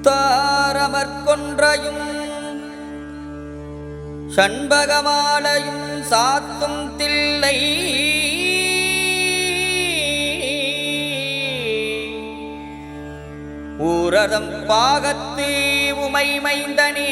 தாரமற்கொன்றையும் சண்பகமாலையும் சாத்தும் தில்லை ஊரதம் பாகத்து உமை மைந்தனே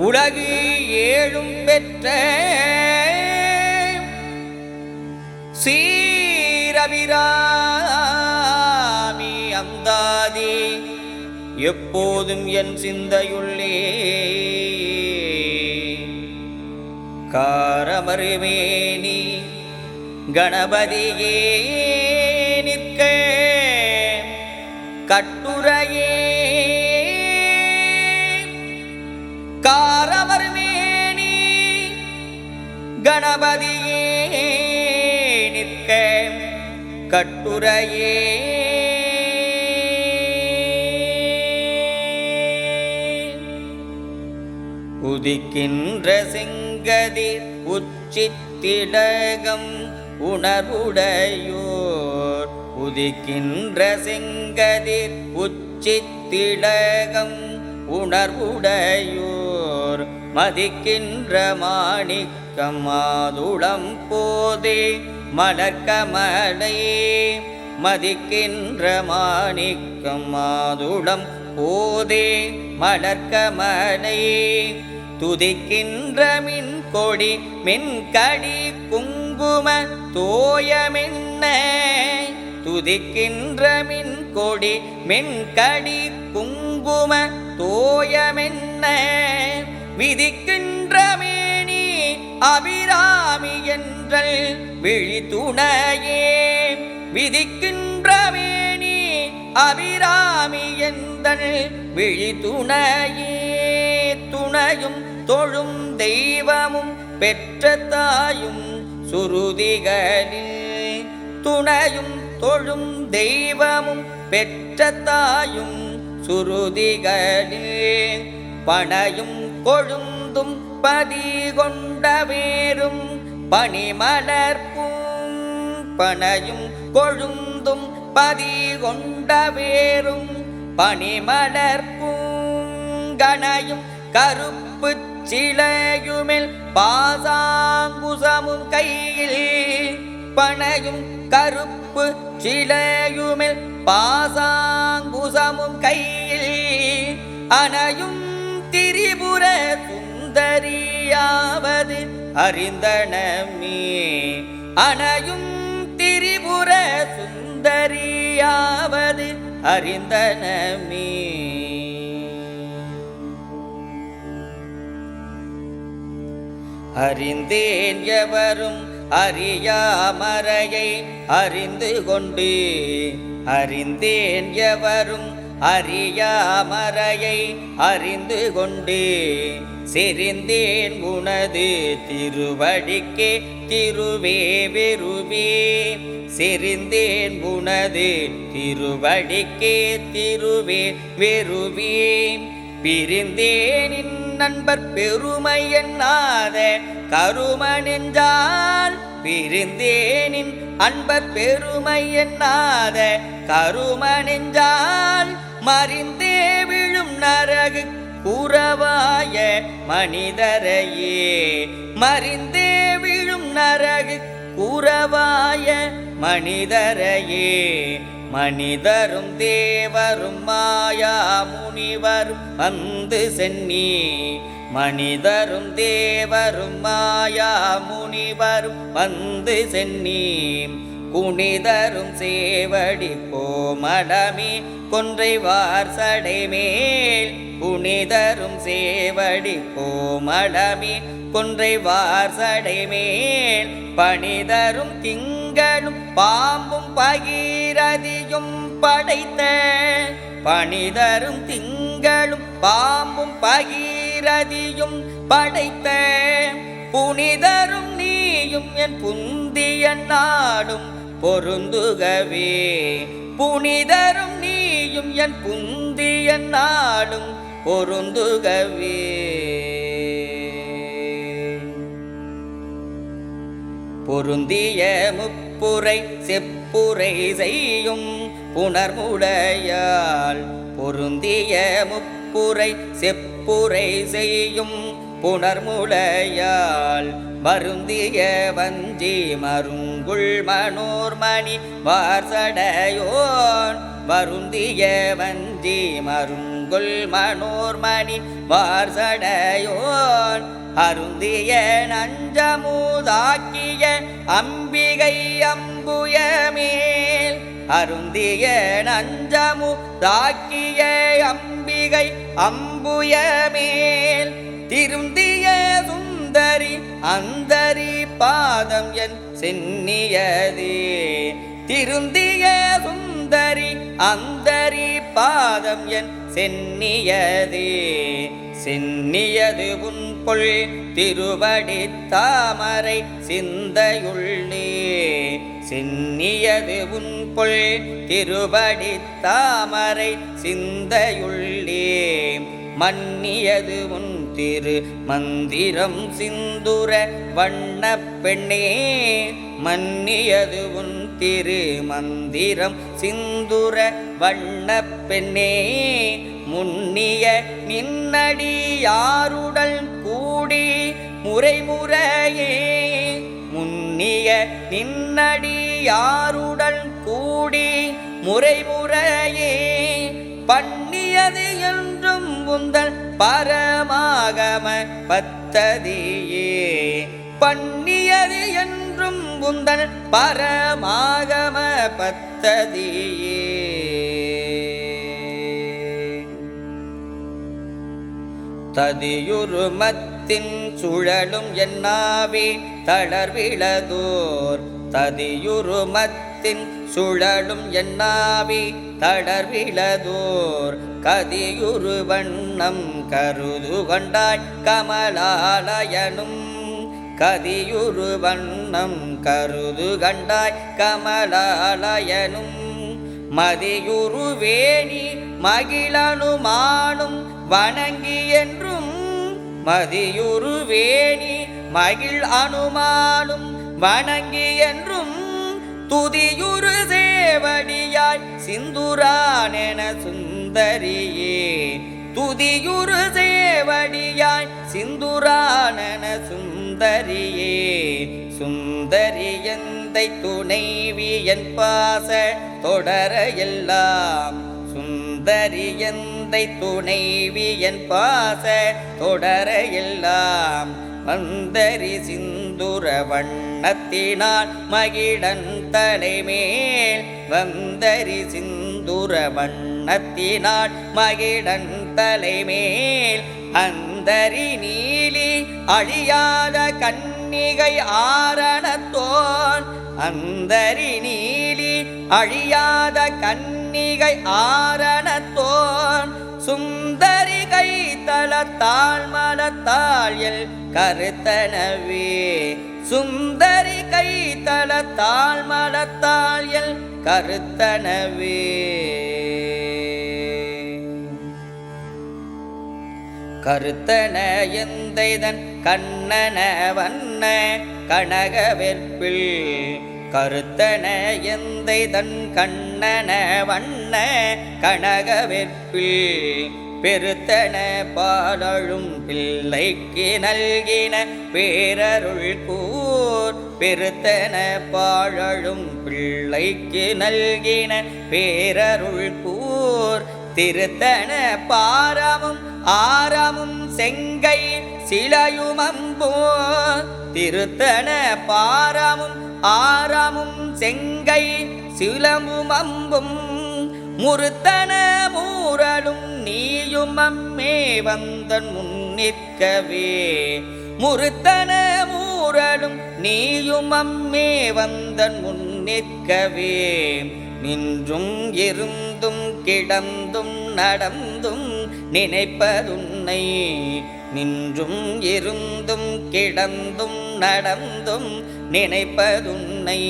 உலகு ஏழும் பெற்ற சீரபிராமி அந்தாதி எப்போதும் என் சிந்தையுள்ளே காரமருமேனி கணபதியே நிற்க கட்டுரையே காரமருமேனி கணபதியே நிற்க கட்டுரையே உதிக்கின்ற செங்கதிர் உச்சித்திலகம் உணர்வுடையோர் உதிக்கின்ற செங்கதிர் உச்சித்திலகம் உணர்வுடையோர் மதிக்கின்ற மாணிக்கம் மாதுளம் போதே மலர்கமலை மதிக்கின்ற மாணிக்கம் மாதுளம் போதே மலர்கமலை துதிக்கின்ற மின்கொடி மின்கடி குங்கும தோயமென்ன துதிக்கின்ற மின்கொடி மின்கடி குங்கும தோயமென்ன விதிக்கின்ற மேனி அபிராமி என்றல் விழித்துணையே விதிக்கின்ற மேனி அபிராமி என்றல் விழித்துணையே துணையும் தொழும் தெய்வமும் பெற்ற தாயும் சுருதிகளில் துணையும் தொழும் தெய்வமும் பெற்ற தாயும் சுருதிகளில் பனையும் கொழுந்தும் பதி கொண்ட வேரும் பனிமலர்பூம் பனையும் கொழுந்தும் பதி கொண்ட வேரும் பனிமலர்பூங்கனையும் கருப்பு சிலையுமில் பாசாங்குசமும் கையில் பனையும் கருப்பு சிலையுமில் பாசாங்குசமும் கையில் அனையும் திரிபுர சுந்தரியாவது அறிந்தனமே அனையும் திரிபுர சுந்தரியாவது அறிந்தனமே அறிந்தேன் எவரும் அறியாமறையை அறிந்து கொண்டு அறிந்தேன் எவரும் அறியாமறையை அறிந்து கொண்டு செறிந்தேன் உனது திருவடிக்கே திருவே வெறுவே செறிந்தேன் உனது திருவடிக்கே திருவே வெறுவே பிரிந்தேனின் நண்பர் பெருமை எண்ணாத கருமனெஞ்சால் பிரிந்தேனின் அன்பர் பெருமை எண்ணாத கருமனெஞ்சால் மறிந்தே விழும் நரகு குறவாய மனிதரையே மறிந்தே விழும் நரகு குறவாய மனிதரையே மனிதரும் தேவரும் மாயா முனிவரும் வந்து சென்னி மனிதரும் தேவரும் மாயா முனிவரும் வந்து சென்னி குனிதரும் சேவடி கோமடமே கொன்றை வார்சடை மேல் குனிதரும் சேவடி கோமடமே கொன்றை வார்சடை மேல் பணிதரும் திங்களும் பாம்பும் பகீரதியும் படைத்த பணிதரும் திங்களும் பாம்பும் பகீரதியும் படைத்த புனிதரும் நீயும் என் புந்திய நாடும் பொருந்துகவே புனிதரும் நீயும் என் புந்திய நாடும் பொருந்துகவே பொருந்திய முப்புரை செப்ப செப்புரை செய்யும் புணர்முடையாள் பொருந்திய முப்புரை செப்புரை செய்யும் புணர்முலையால் வருந்திய வஞ்சி மருங்குள் மனோர்மணி வார்சடையோன் வருந்திய வஞ்சி மருங்குள் மனோர்மணி வார்சடையோன் அருந்திய நஞ்சமுதாக்கிய அம்பிகை அம்புயமேல் அருந்திய நஞ்சமுதாக்கிய அம்பிகை அம்புயமேல் திருந்திய சுந்தரி அந்தரி பாதம் என் சென்னியதே திருந்திய சுந்தரி அந்தரி பாதம் என் சென்னியதே சென்னியது உன்பொல் திருவடி தாமரை சிந்தையுள்ளே சென்னியது உன்பொல் திருவடி தாமரை சிந்தையுள்ளே மன்னியது உன் திரு மந்திரம் சிந்துர வண்ண பெண்ணே மன்னியது உன் திரு மந்திரம் சிந்துர வண்ண பெண்ணே முன்னிய நின்னடி யாருடல் கூடி முறைமுறையே முன்னிய நின்னடி யாருடல் கூடி முறைமுறையே பண்ணியது என்றும் உந்தல் பரமாகம பத்ததியே பண்ணியது என்றும் உந்தல் பரமாகம பத்ததியே ததியுருமத்தின் சுழலும் என்னாவே தளர்விழதோர் ததியுருமத்தின் சுழலும் என்னாவே தளர்விழதோர் கதியுரு வண்ணம் கருது கொண்டாய் கமலாலயனும் கதியுரு வண்ணம் கருது கண்டாய் கமலாலயனும் மதியுரு வேணி மகிழனுமானும் வணங்கி என்றும் மதியுரு வேணி மகிழ் அனுமானும் வணங்கி என்றும் துதியுரு சேவடியாய் சிந்துரானென சுந்தரியே துதியுரு சேவடியாய் சிந்துரானென சுந்தரியே சுந்தரி எந்தை துணைவி என் பாச தொடர எல்லாம் சுந்தரி எந்தை துணைவி என் பாச தொடர எல்லாம் வந்தரி சிந்துர வண்ணத்தினால் மகிழன் தலைமேல் வந்தரி சிந்துர வண்ணத்தினால் மகிழன் தலைமேல் அந்தரி நீலி அழியாத கன்னிகை ஆரணத்தோன் அந்தரி நீலி அழியாத கன்னிகை ஆரணத்தோன் சுந்தரி கை தளத்தாள் மலத்தாள் எல் கருத்தனவே சுந்தரி கை தளத்தாள் மலத்தாள் எல் கருத்தனவே கருத்தன எந்தைதன் கண்ணன வண்ண கனகவெற்பில் கருத்தன எந்தைதன் கண்ணன வண்ண கனகவெற்பில் பெருத்தன பாலழும் பிள்ளைக்கு நல்கின பேரருள் கூர் பெருத்தன பாழழும் பிள்ளைக்கு நல்கின பேரருள் கூர் திருத்தன பாரமும் ஆரமும் செங்கை சிலையுமம்போ திருத்தன பாரமும் ஆரமும் செங்கை சிலமுமம்பும் முறுத்தன மூரலும் நீயும் அம்மே வந்தன் முன்னிற்கவே முறுத்தன மூரலும் நீயும் அம்மே வந்தன் முன்னிற்கவே நின்றும் இருந்தும் கிடந்தும் நடந்தும் நினைப்பதுன்னை நின்றும் இருந்தும் கிடந்தும் நடந்தும் நினைப்பதுன்னை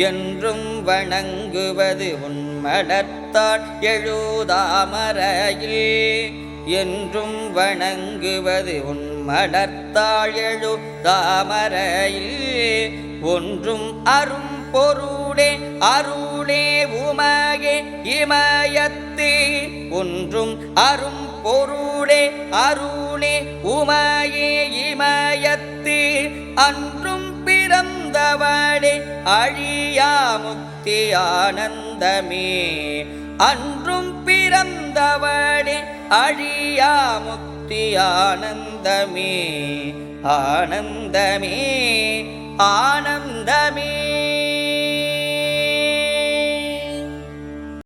என்றும் வணங்குவது உன் மலர்த்தாள் எழுதாமரையில் என்றும் வணங்குவது உன் மலர்த்தாள் எழுதாமரையில் ஒன்றும் அரும் பொருள் பொருளே அருளே உமையே இமயத்து ஒன்றும் அரும் பொருளே அருளே உமையே இமயத்து அன்றும் பிறந்தவளே அழியா முக்தி ஆனந்தமே அன்றும் பிறந்தவளே அழியா முக்தி ஆனந்தமே ஆனந்தமே ஆனந்தமே.